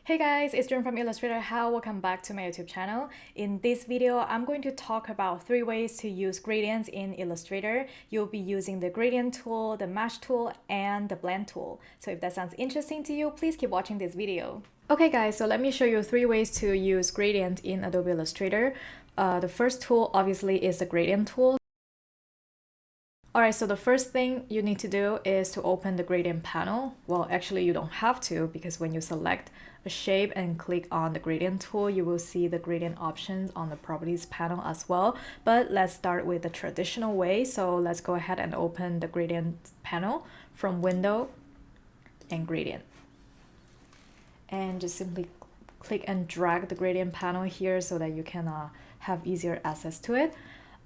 Hey guys, it's Dream from Illustrator. Welcome back to my YouTube channel. In this video, I'm going to talk about 3 ways to use gradients in Illustrator. You'll be using the gradient tool, the mesh tool, and the blend tool. So if that sounds interesting to you, please keep watching this video. Okay guys, so let me show you 3 ways to use gradient in Adobe Illustrator. The first tool obviously is the gradient tool. Alright, so the first thing you need to do is to open the gradient panel. Well, actually you don't have to, because when you select a shape and click on the gradient tool, you will see the gradient options on the properties panel as well. But let's start with the traditional way. So let's go ahead and open the gradient panel from Window and Gradient. And just simply click and drag the gradient panel here so that you can have easier access to it.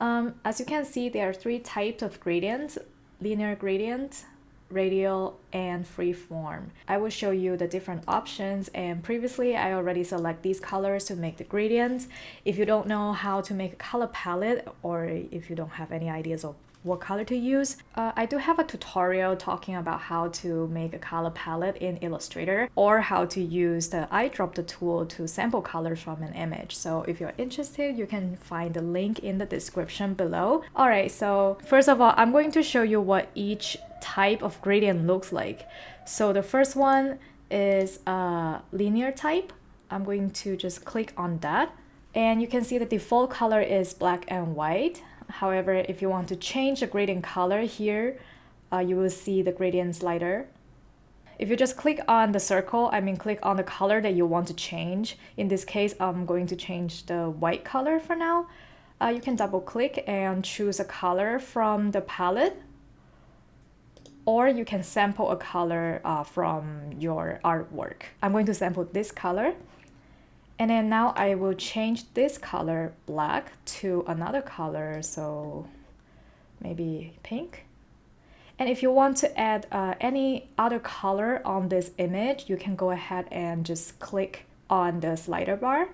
As you can see, there are 3 types of gradients: linear gradient, radial, and freeform. I will show you the different options, and previously I already select these colors to make the gradients. If you don't know how to make a color palette, or if you don't have any ideas of what color to use, I do have a tutorial talking about how to make a color palette in Illustrator, or how to use the eyedropper tool to sample colors from an image. So if you're interested, you can find the link in the description below. Alright, so first of all, I'm going to show you what each type of gradient looks like. So the first one is a linear type. I'm going to just click on that, and you can see the default color is black and white. However, if you want to change the gradient color here, you will see the gradient slider. If you just click on the circle, click on the color that you want to change. In this case, I'm going to change the white color for now. You can double click and choose a color from the palette, or you can sample a color from your artwork. I'm going to sample this color. And then now I will change this color, black, to another color, so maybe pink. And if you want to add any other color on this image, you can go ahead and just click on the slider bar,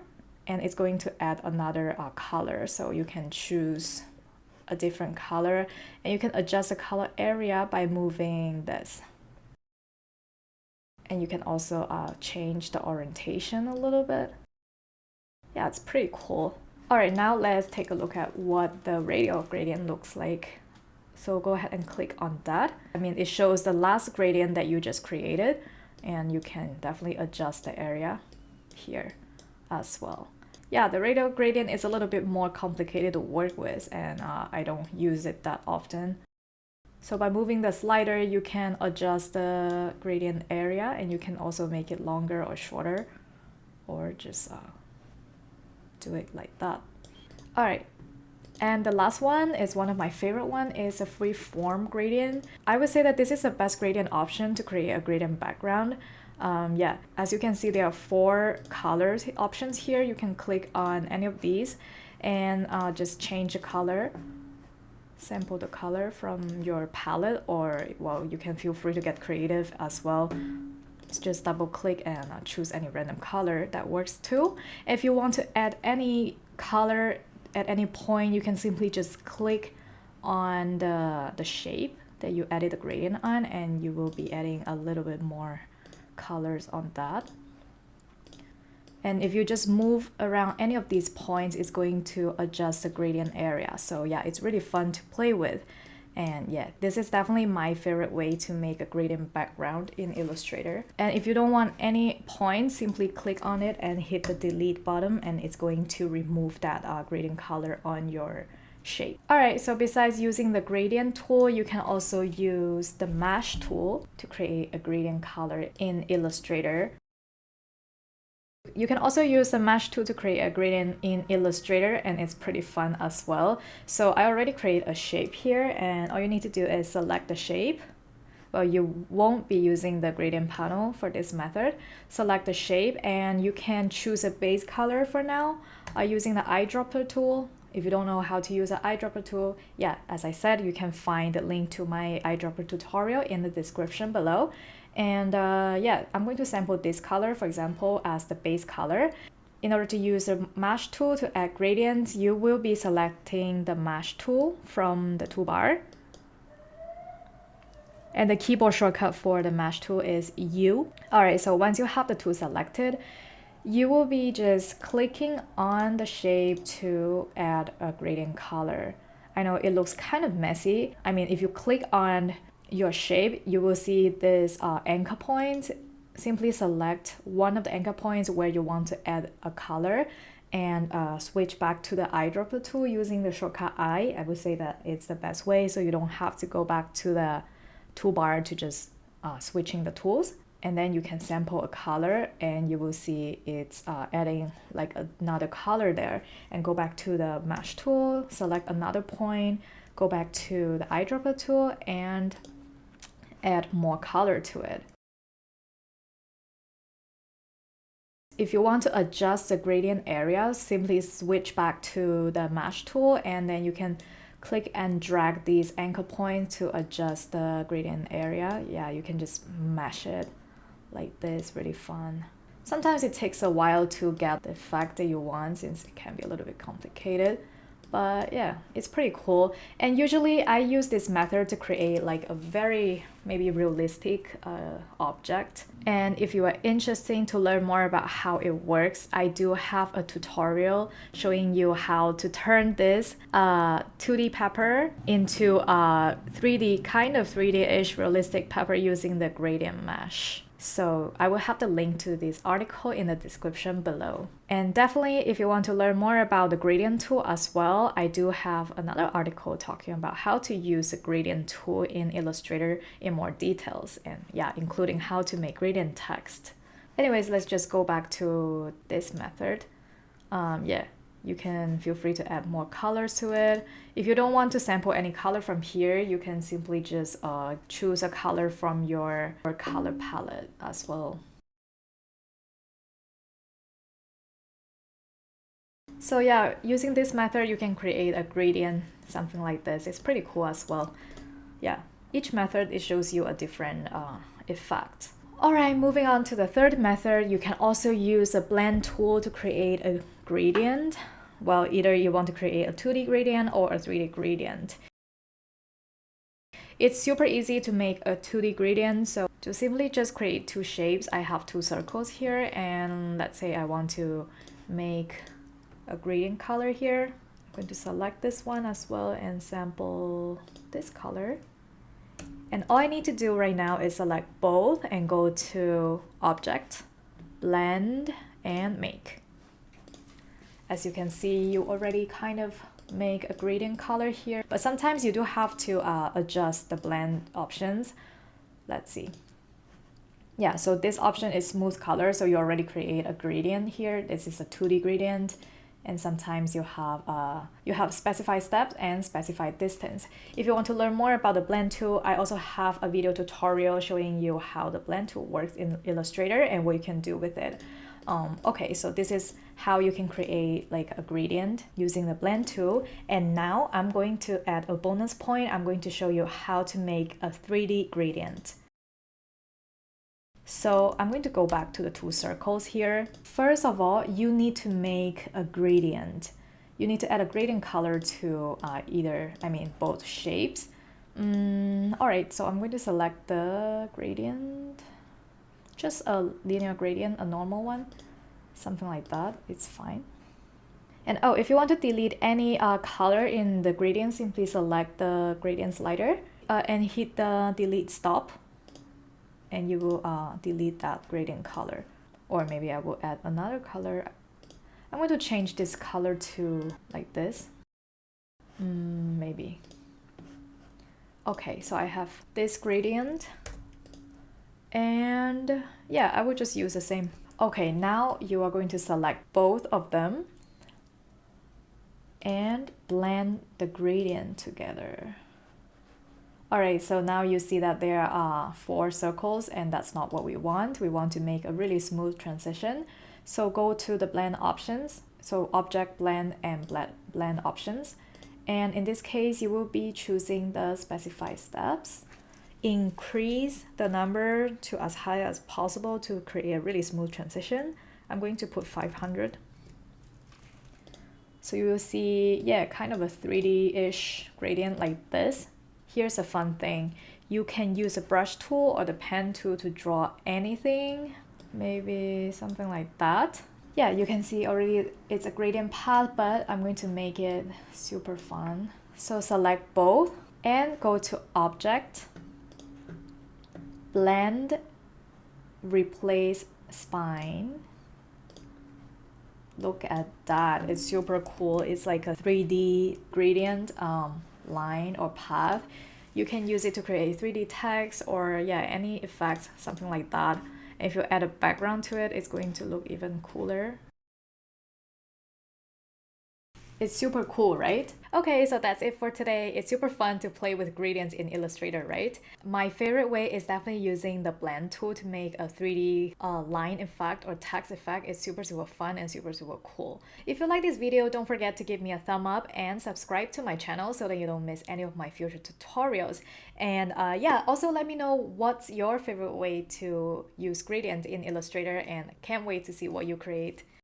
and it's going to add another color. So you can choose a different color, and you can adjust the color area by moving this. And you can also change the orientation a little bit. Yeah, it's pretty cool. Alright, now let's take a look at what the radial gradient looks like. So go ahead and click on that. It shows the last gradient that you just created, and you can definitely adjust the area here as well. Yeah, the radial gradient is a little bit more complicated to work with, and I don't use it that often. So by moving the slider, you can adjust the gradient area, and you can also make it longer or shorter, or just do it like that. Alright, and the last one is one of my favorite one, is a freeform gradient. I would say that this is the best gradient option to create a gradient background. Yeah, as you can see, there are 4 colors options here. You can click on any of these and just change the color, sample the color from your palette, or well, you can feel free to get creative as well. Just double click and choose any random color that works too. If you want to add any color at any point, you can simply just click on the shape that you added the gradient on, and you will be adding a little bit more colors on that. And if you just move around any of these points, it's going to adjust the gradient area. So yeah, it's really fun to play with. And yeah, this is definitely my favorite way to make a gradient background in Illustrator. And if you don't want any points, simply click on it and hit the delete button, and it's going to remove that gradient color on your shape. Alright, so besides using the gradient tool, you can also use the mesh tool to create a gradient color in Illustrator. You can also use the mesh tool to create a gradient in Illustrator, and it's pretty fun as well. So I already created a shape here, and all you need to do is select the shape. Well, you won't be using the gradient panel for this method. Select the shape, and you can choose a base color for now using the eyedropper tool. If you don't know how to use the eyedropper tool, yeah, as I said, you can find the link to my eyedropper tutorial in the description below. And yeah, I'm going to sample this color, for example, as the base color. In order to use the mesh tool to add gradients, you will be selecting the mesh tool from the toolbar. And the keyboard shortcut for the mesh tool is U. All right, so once you have the tool selected, you will be just clicking on the shape to add a gradient color. I know it looks kind of messy. I mean, if you click on your shape, you will see this anchor point. Simply select one of the anchor points where you want to add a color and switch back to the eyedropper tool using the shortcut I. I would say that it's the best way, so you don't have to go back to the toolbar to just switching the tools. And then you can sample a color and you will see it's adding like another color there. And go back to the mesh tool, select another point, go back to the eyedropper tool and add more color to it. If you want to adjust the gradient area, simply switch back to the mesh tool and then you can click and drag these anchor points to adjust the gradient area. Yeah, you can just mesh it like this, really fun. Sometimes it takes a while to get the effect that you want since it can be a little bit complicated. But yeah, it's pretty cool. And usually I use this method to create like a very maybe realistic object. And if you are interested to learn more about how it works, I do have a tutorial showing you how to turn this 2D pepper into a 3D, kind of 3D-ish realistic pepper using the gradient mesh. So I will have the link to this article in the description below. And definitely if you want to learn more about the gradient tool as well, I do have another article talking about how to use the gradient tool in Illustrator in more details, and yeah, including how to make gradient text. Anyways, let's just go back to this method. Yeah, you can feel free to add more colors to it. If you don't want to sample any color from here, you can simply just choose a color from your color palette as well. So yeah, using this method, you can create a gradient, something like this. It's pretty cool as well. Yeah, each method, it shows you a different effect. All right, moving on to the third method, you can also use a blend tool to create a gradient. Well, either you want to create a 2D gradient or a 3D gradient. It's super easy to make a 2D gradient, so to simply just create two shapes, I have two circles here, and let's say I want to make a gradient color here. I'm going to select this one as well and sample this color. And all I need to do right now is select both and go to Object, Blend, and Make. As you can see, you already kind of make a gradient color here, but sometimes you do have to adjust the blend options. Let's see. Yeah, so this option is smooth color, so you already create a gradient here. This is a 2D gradient. And sometimes you have specified steps and specified distance. If you want to learn more about the blend tool, I also have a video tutorial showing you how the blend tool works in Illustrator and what you can do with it. Okay, so this is how you can create like a gradient using the blend tool. And now I'm going to add a bonus point. I'm going to show you how to make a 3D gradient. So I'm going to go back to the two circles here. First of all, you need to make a gradient. You need to add a gradient color to both shapes. All right, so I'm going to select the gradient, just a linear gradient, a normal one, something like that, it's fine. And oh, if you want to delete any color in the gradient, simply select the gradient slider and hit the delete stop. And you will delete that gradient color. Or maybe I will add another color. I'm going to change this color to like this. Maybe. Okay, so I have this gradient. And yeah, I will just use the same. Okay, now you are going to select both of them and blend the gradient together. All right, so now you see that there are 4 circles and that's not what we want. We want to make a really smooth transition. So go to the blend options. So object, blend, and blend options. And in this case, you will be choosing the specified steps. Increase the number to as high as possible to create a really smooth transition. I'm going to put 500. So you will see, yeah, kind of a 3D-ish gradient like this. Here's a fun thing. You can use a brush tool or the pen tool to draw anything, maybe something like that. Yeah, you can see already it's a gradient path, but I'm going to make it super fun. So select both and go to Object, Blend, Replace Spine. Look at that, it's super cool. It's like a 3D gradient line or path. You can use it to create 3D text or yeah, any effects, something like that. If you add a background to it, it's going to look even cooler. It's super cool, right? Okay, so that's it for today. It's super fun to play with gradients in Illustrator, right? My favorite way is definitely using the blend tool to make a 3D line effect or text effect. It's super fun and super cool. If you like this video, don't forget to give me a thumb up and subscribe to my channel so that you don't miss any of my future tutorials. And yeah, also let me know what's your favorite way to use gradient in Illustrator, and can't wait to see what you create.